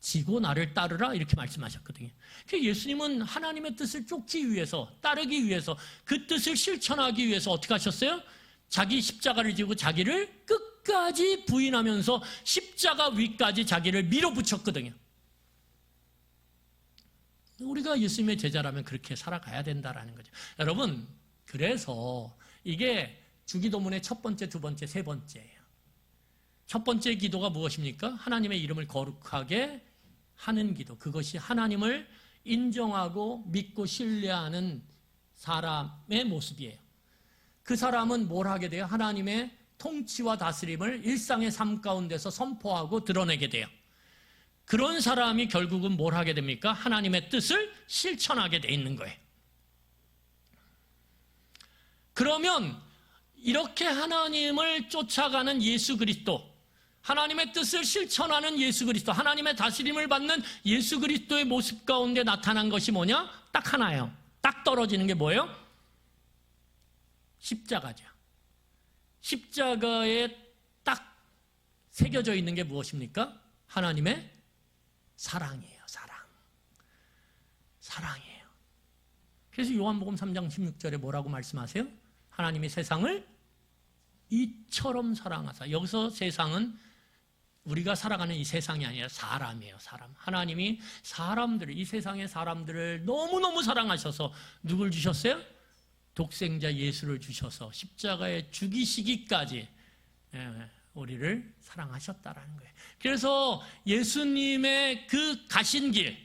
지고 나를 따르라, 이렇게 말씀하셨거든요. 예수님은 하나님의 뜻을 쫓기 위해서, 따르기 위해서, 그 뜻을 실천하기 위해서 어떻게 하셨어요? 자기 십자가를 지고 자기를 끝까지 부인하면서 십자가 위까지 자기를 밀어붙였거든요. 우리가 예수님의 제자라면 그렇게 살아가야 된다라는 거죠. 여러분, 그래서 이게 주기도문의 첫 번째, 두 번째, 세 번째예요. 첫 번째 기도가 무엇입니까? 하나님의 이름을 거룩하게 하는 기도. 그것이 하나님을 인정하고 믿고 신뢰하는 사람의 모습이에요. 그 사람은 뭘 하게 돼요? 하나님의 통치와 다스림을 일상의 삶 가운데서 선포하고 드러내게 돼요. 그런 사람이 결국은 뭘 하게 됩니까? 하나님의 뜻을 실천하게 돼 있는 거예요. 그러면 이렇게 하나님을 쫓아가는 예수 그리스도, 하나님의 뜻을 실천하는 예수 그리스도, 하나님의 다스림을 받는 예수 그리스도의 모습 가운데 나타난 것이 뭐냐? 딱 하나예요. 딱 떨어지는 게 뭐예요? 십자가죠. 십자가에 딱 새겨져 있는 게 무엇입니까? 하나님의 사랑이에요. 사랑이에요. 그래서 요한복음 3장 16절에 뭐라고 말씀하세요? 하나님이 세상을 이처럼 사랑하사. 여기서 세상은 우리가 살아가는 이 세상이 아니라 사람이에요. 사람. 하나님이 사람들을, 이 세상의 사람들을 너무너무 사랑하셔서 누굴 주셨어요? 독생자 예수를 주셔서 십자가에 죽이시기까지 우리를 사랑하셨다라는 거예요. 그래서 예수님의 그 가신 길,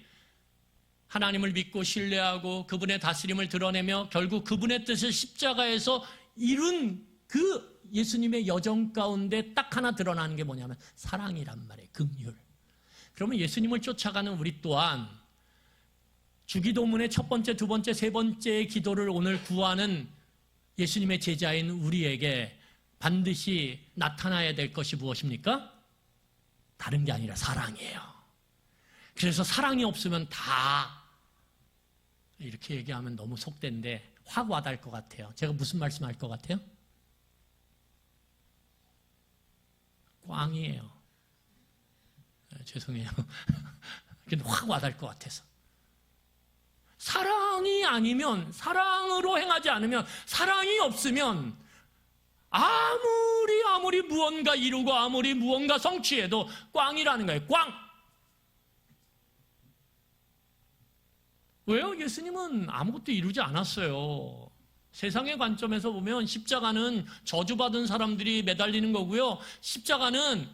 하나님을 믿고 신뢰하고 그분의 다스림을 드러내며 결국 그분의 뜻을 십자가에서 이룬 그 예수님의 여정 가운데 딱 하나 드러나는 게 뭐냐면 사랑이란 말이에요. 긍휼. 그러면 예수님을 쫓아가는 우리 또한 주기도문의 첫 번째, 두 번째, 세 번째 기도를 오늘 구하는 예수님의 제자인 우리에게 반드시 나타나야 될 것이 무엇입니까? 다른 게 아니라 사랑이에요. 그래서 사랑이 없으면 다 이렇게 얘기하면 너무 속된데 확 와닿을 것 같아요. 제가 무슨 말씀할 것 같아요? 꽝이에요. 죄송해요. 근데 확 와닿을 것 같아서. 사랑이 아니면, 사랑으로 행하지 않으면, 사랑이 없으면 아무리 무언가 이루고 아무리 무언가 성취해도 꽝이라는 거예요. 꽝! 왜요? 예수님은 아무것도 이루지 않았어요. 세상의 관점에서 보면 십자가는 저주받은 사람들이 매달리는 거고요. 십자가는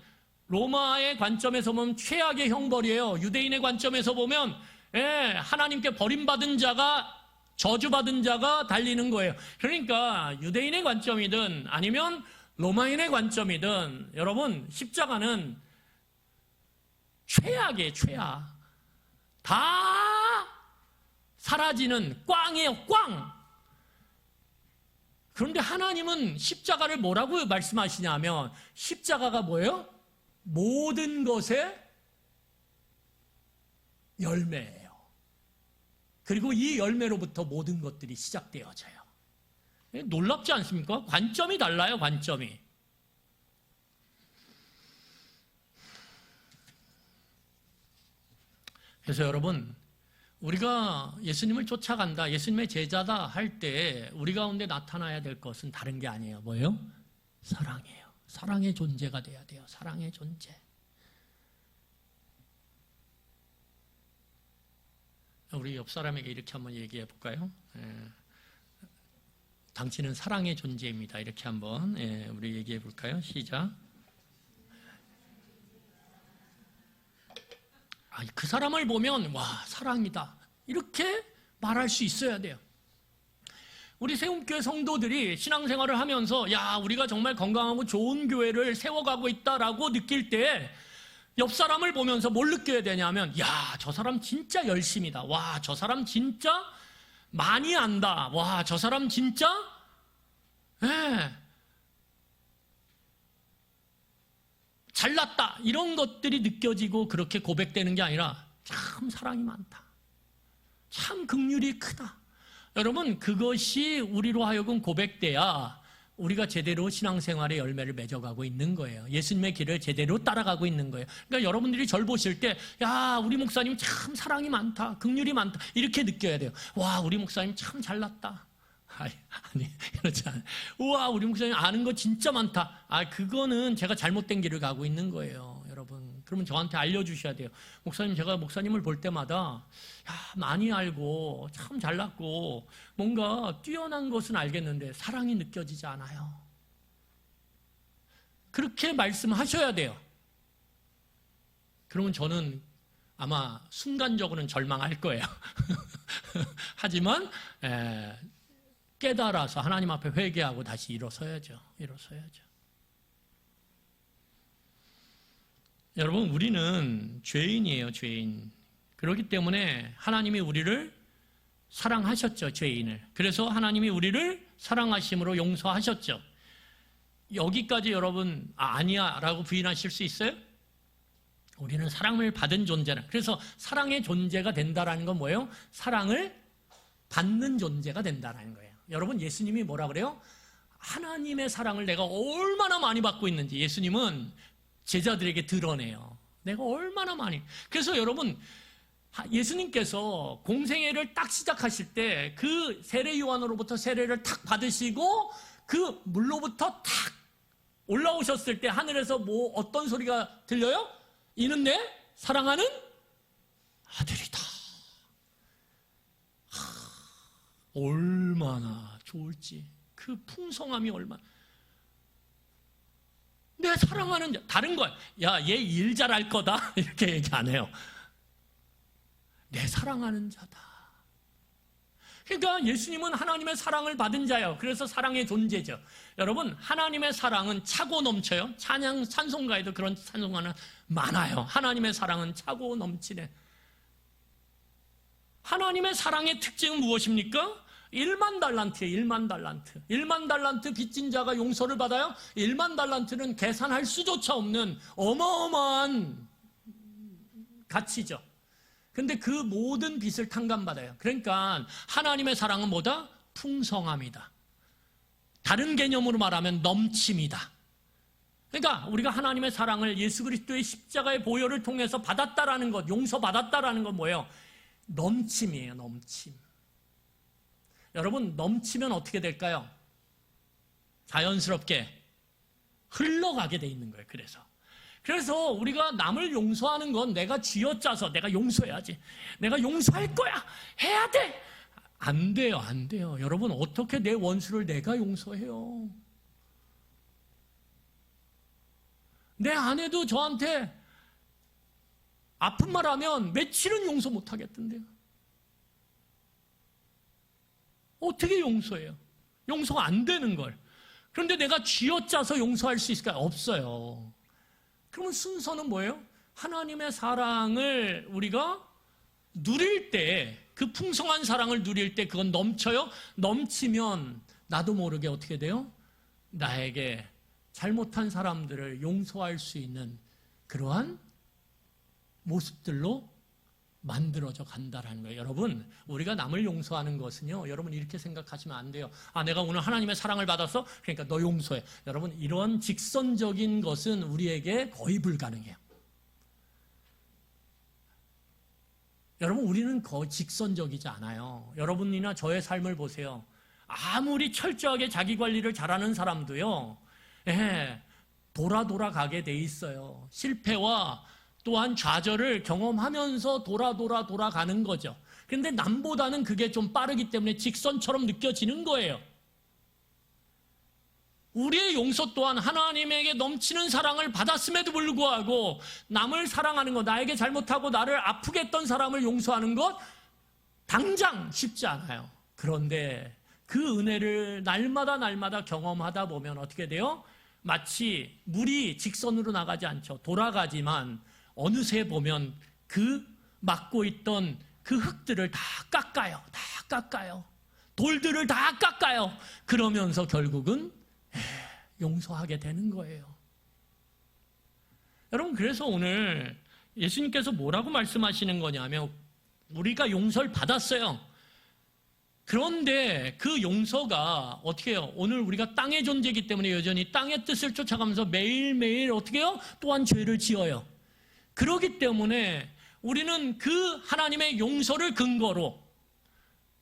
로마의 관점에서 보면 최악의 형벌이에요. 유대인의 관점에서 보면 하나님께 버림받은 자가, 저주받은 자가 달리는 거예요. 그러니까 유대인의 관점이든 아니면 로마인의 관점이든 여러분 십자가는 최악이에요. 최악. 다 사라지는 꽝이에요. 꽝. 그런데 하나님은 십자가를 뭐라고 말씀하시냐면 십자가가 뭐예요? 모든 것의 열매예요. 그리고 이 열매로부터 모든 것들이 시작되어져요. 놀랍지 않습니까? 관점이 달라요. 관점이. 그래서 여러분, 우리가 예수님을 쫓아간다, 예수님의 제자다 할 때 우리 가운데 나타나야 될 것은 다른 게 아니에요. 뭐예요? 사랑이에요. 사랑의 존재가 돼야 돼요. 사랑의 존재. 우리 옆 사람에게 이렇게 한번 얘기해 볼까요? 당신은 사랑의 존재입니다. 이렇게 한번 우리 얘기해 볼까요? 시작. 그 사람을 보면 와, 사랑이다. 이렇게 말할 수 있어야 돼요. 우리 세움교회 성도들이 신앙생활을 하면서 야, 우리가 정말 건강하고 좋은 교회를 세워가고 있다라고 느낄 때 옆 사람을 보면서 뭘 느껴야 되냐면 야, 저 사람 진짜 열심이다. 와, 저 사람 진짜 많이 안다. 와, 저 사람 진짜 잘났다. 이런 것들이 느껴지고 그렇게 고백되는 게 아니라 참 사랑이 많다. 참 긍휼이 크다. 여러분, 그것이 우리로 하여금 고백돼야 우리가 제대로 신앙생활의 열매를 맺어가고 있는 거예요. 예수님의 길을 제대로 따라가고 있는 거예요. 그러니까 여러분들이 절 보실 때 야, 우리 목사님 참 사랑이 많다. 긍휼이 많다. 이렇게 느껴야 돼요. 와, 우리 목사님 참 잘났다. 아니, 그렇지 않아요. 우와, 우리 목사님 아는 거 진짜 많다. 그거는 제가 잘못된 길을 가고 있는 거예요, 여러분. 그러면 저한테 알려주셔야 돼요. 목사님, 제가 목사님을 볼 때마다 많이 알고 참 잘났고 뭔가 뛰어난 것은 알겠는데 사랑이 느껴지지 않아요. 그렇게 말씀하셔야 돼요. 그러면 저는 아마 순간적으로는 절망할 거예요. 하지만 깨달아서 하나님 앞에 회개하고 다시 일어서야죠. 여러분, 우리는 죄인이에요. 죄인. 그렇기 때문에 하나님이 우리를 사랑하셨죠. 죄인을. 그래서 하나님이 우리를 사랑하심으로 용서하셨죠. 여기까지 여러분 아니야 라고 부인하실 수 있어요? 우리는 사랑을 받은 존재라. 그래서 사랑의 존재가 된다라는 건 뭐예요? 사랑을 받는 존재가 된다라는 거예요. 여러분, 예수님이 뭐라 그래요? 하나님의 사랑을 내가 얼마나 많이 받고 있는지 예수님은 제자들에게 드러내요. 내가 얼마나 많이. 그래서 여러분, 예수님께서 공생애를 딱 시작하실 때 그 세례 요한으로부터 세례를 탁 받으시고 그 물로부터 탁 올라오셨을 때 하늘에서 뭐 어떤 소리가 들려요? 이는 내 사랑하는 아들이다. 얼마나 좋을지. 그 풍성함이 얼마나. 내 사랑하는 자. 다른 거야. 야, 얘 일 잘할 거다. 이렇게 얘기 안 해요. 내 사랑하는 자다. 그러니까 예수님은 하나님의 사랑을 받은 자예요. 그래서 사랑의 존재죠. 여러분, 하나님의 사랑은 차고 넘쳐요. 찬송가에도 그런 찬송가는 많아요. 하나님의 사랑은 차고 넘치네. 하나님의 사랑의 특징은 무엇입니까? 1만 달란트예요. 1만 달란트. 1만 달란트 빚진 자가 용서를 받아요. 1만 달란트는 계산할 수조차 없는 어마어마한 가치죠. 근데 그 모든 빚을 탕감받아요. 그러니까 하나님의 사랑은 뭐다? 풍성함이다. 다른 개념으로 말하면 넘침이다. 그러니까 우리가 하나님의 사랑을 예수 그리스도의 십자가의 보혈을 통해서 받았다라는 것, 용서받았다라는 건 뭐예요? 넘침이에요. 넘침. 여러분, 넘치면 어떻게 될까요? 자연스럽게 흘러가게 돼 있는 거예요. 그래서 우리가 남을 용서하는 건 내가 쥐어짜서 내가 용서해야지, 내가 용서할 거야, 해야 돼. 안 돼요. 안 돼요. 여러분, 어떻게 내 원수를 내가 용서해요? 내 아내도 저한테 아픈 말 하면 며칠은 용서 못 하겠던데요. 어떻게 용서해요? 용서가 안 되는 걸. 그런데 내가 쥐어짜서 용서할 수 있을까요? 없어요. 그러면 순서는 뭐예요? 하나님의 사랑을 우리가 누릴 때, 그 풍성한 사랑을 누릴 때 그건 넘쳐요. 넘치면 나도 모르게 어떻게 돼요? 나에게 잘못한 사람들을 용서할 수 있는 그러한 모습들로 만들어져 간다라는 거예요. 여러분, 우리가 남을 용서하는 것은요, 여러분 이렇게 생각하시면 안 돼요. 아, 내가 오늘 하나님의 사랑을 받았어? 그러니까 너 용서해. 여러분, 이런 직선적인 것은 우리에게 거의 불가능해요. 여러분, 우리는 거의 직선적이지 않아요. 여러분이나 저의 삶을 보세요. 아무리 철저하게 자기 관리를 잘하는 사람도요, 돌아가게 돼 있어요. 실패와 또한 좌절을 경험하면서 돌아가는 거죠. 그런데 남보다는 그게 좀 빠르기 때문에 직선처럼 느껴지는 거예요. 우리의 용서 또한 하나님에게 넘치는 사랑을 받았음에도 불구하고 남을 사랑하는 것, 나에게 잘못하고 나를 아프게 했던 사람을 용서하는 것 당장 쉽지 않아요. 그런데 그 은혜를 날마다 경험하다 보면 어떻게 돼요? 마치 물이 직선으로 나가지 않죠. 돌아가지만 어느새 보면 그 막고 있던 그 흙들을 다 깎아요. 돌들을 다 깎아요. 그러면서 결국은 용서하게 되는 거예요. 여러분, 그래서 오늘 예수님께서 뭐라고 말씀하시는 거냐면, 우리가 용서를 받았어요. 그런데 그 용서가 어떻게 해요? 오늘 우리가 땅의 존재이기 때문에 여전히 땅의 뜻을 쫓아가면서 매일매일 어떻게 해요? 또한 죄를 지어요. 그렇기 때문에 우리는 그 하나님의 용서를 근거로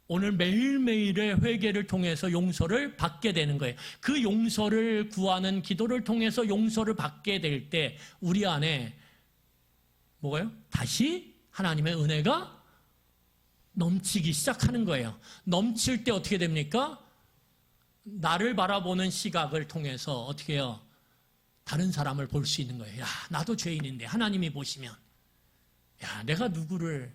오늘 매일매일의 회개를 통해서 용서를 받게 되는 거예요. 그 용서를 구하는 기도를 통해서 용서를 받게 될 때 우리 안에 뭐예요? 다시 하나님의 은혜가 넘치기 시작하는 거예요. 넘칠 때 어떻게 됩니까? 나를 바라보는 시각을 통해서 어떻게 해요? 다른 사람을 볼 수 있는 거예요. 야, 나도 죄인인데 하나님이 보시면, 야, 내가 누구를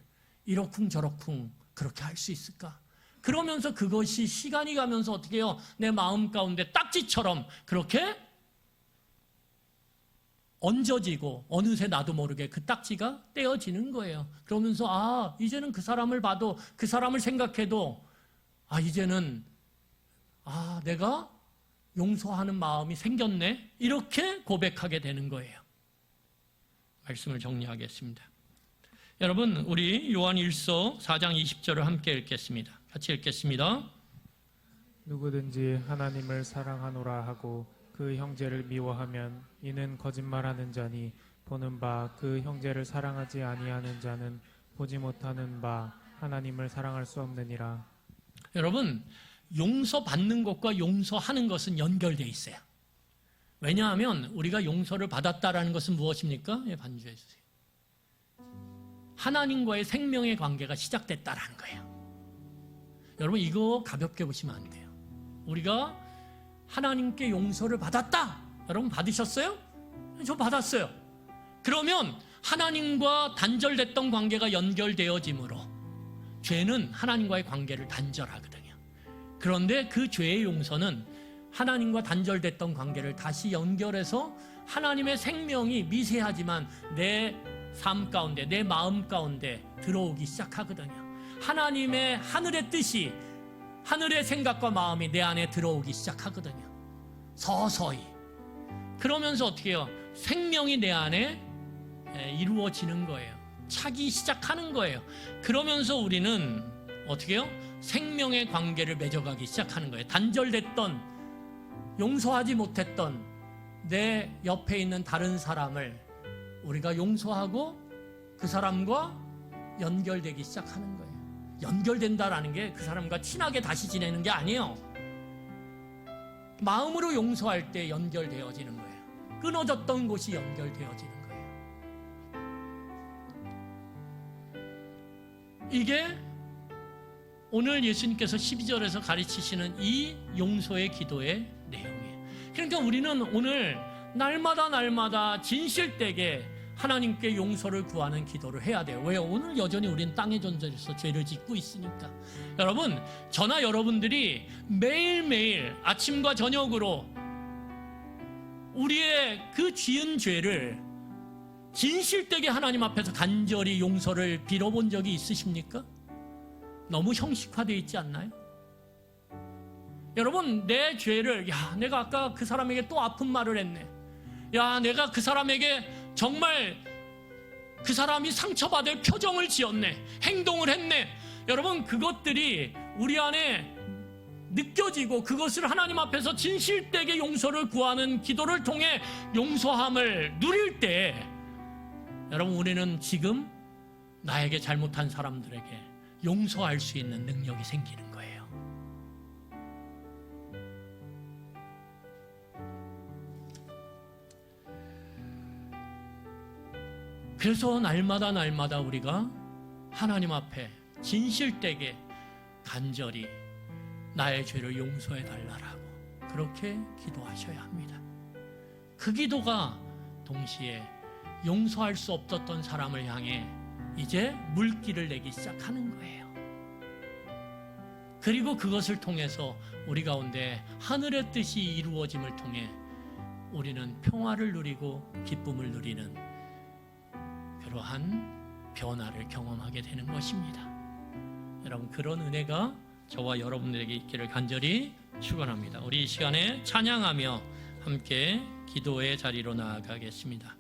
이러쿵저러쿵 그렇게 할 수 있을까? 그러면서 그것이 시간이 가면서 어떻게 해요? 내 마음 가운데 딱지처럼 그렇게 얹어지고 어느새 나도 모르게 그 딱지가 떼어지는 거예요. 그러면서 아, 이제는 그 사람을 봐도, 그 사람을 생각해도 아, 이제는 아, 내가 용서하는 마음이 생겼네, 이렇게 고백하게 되는 거예요. 말씀을 정리하겠습니다. 여러분, 우리 요한 1서 4장 20절을 함께 읽겠습니다. 같이 읽겠습니다. 누구든지 하나님을 사랑하노라 하고 그 형제를 미워하면 이는 거짓말하는 자니, 보는 바 그 형제를 사랑하지 아니하는 자는 보지 못하는 바 하나님을 사랑할 수 없느니라. 여러분, 용서받는 것과 용서하는 것은 연결되어 있어요. 왜냐하면 우리가 용서를 받았다라는 것은 무엇입니까? 예, 반주해 주세요. 하나님과의 생명의 관계가 시작됐다라는 거예요. 여러분, 이거 가볍게 보시면 안 돼요. 우리가 하나님께 용서를 받았다. 여러분 받으셨어요? 저 받았어요. 그러면 하나님과 단절됐던 관계가 연결되어지므로 죄는 하나님과의 관계를 단절하거든요. 그런데 그 죄의 용서는 하나님과 단절됐던 관계를 다시 연결해서 하나님의 생명이 미세하지만 내 삶 가운데, 내 마음 가운데 들어오기 시작하거든요. 하나님의 하늘의 뜻이, 하늘의 생각과 마음이 내 안에 들어오기 시작하거든요. 서서히. 그러면서 어떻게 해요? 생명이 내 안에 이루어지는 거예요. 차기 시작하는 거예요. 그러면서 우리는 어떻게 해요? 생명의 관계를 맺어가기 시작하는 거예요. 단절됐던, 용서하지 못했던 내 옆에 있는 다른 사람을 우리가 용서하고 그 사람과 연결되기 시작하는 거예요. 연결된다라는 게 그 사람과 친하게 다시 지내는 게 아니에요. 마음으로 용서할 때 연결되어지는 거예요. 끊어졌던 곳이 연결되어지는 거예요. 이게 오늘 예수님께서 12절에서 가르치시는 이 용서의 기도의 내용이에요. 그러니까 우리는 오늘 날마다 진실되게 하나님께 용서를 구하는 기도를 해야 돼요. 왜요? 오늘 여전히 우리는 땅의 존재로서 죄를 짓고 있으니까. 여러분, 저나 여러분들이 매일매일 아침과 저녁으로 우리의 그 지은 죄를 진실되게 하나님 앞에서 간절히 용서를 빌어본 적이 있으십니까? 너무 형식화되어 있지 않나요? 여러분, 내 죄를, 내가 아까 그 사람에게 또 아픈 말을 했네. 내가 그 사람에게 정말 그 사람이 상처받을 표정을 지었네. 행동을 했네. 여러분, 그것들이 우리 안에 느껴지고 그것을 하나님 앞에서 진실되게 용서를 구하는 기도를 통해 용서함을 누릴 때, 여러분, 우리는 지금 나에게 잘못한 사람들에게 용서할 수 있는 능력이 생기는 거예요. 그래서 날마다 우리가 하나님 앞에 진실되게 간절히 나의 죄를 용서해 달라고 그렇게 기도하셔야 합니다. 그 기도가 동시에 용서할 수 없었던 사람을 향해 이제 물기를 내기 시작하는 거예요. 그리고 그것을 통해서 우리 가운데 하늘의 뜻이 이루어짐을 통해 우리는 평화를 누리고 기쁨을 누리는 그러한 변화를 경험하게 되는 것입니다. 여러분, 그런 은혜가 저와 여러분들에게 있기를 간절히 축원합니다. 우리 이 시간에 찬양하며 함께 기도의 자리로 나아가겠습니다.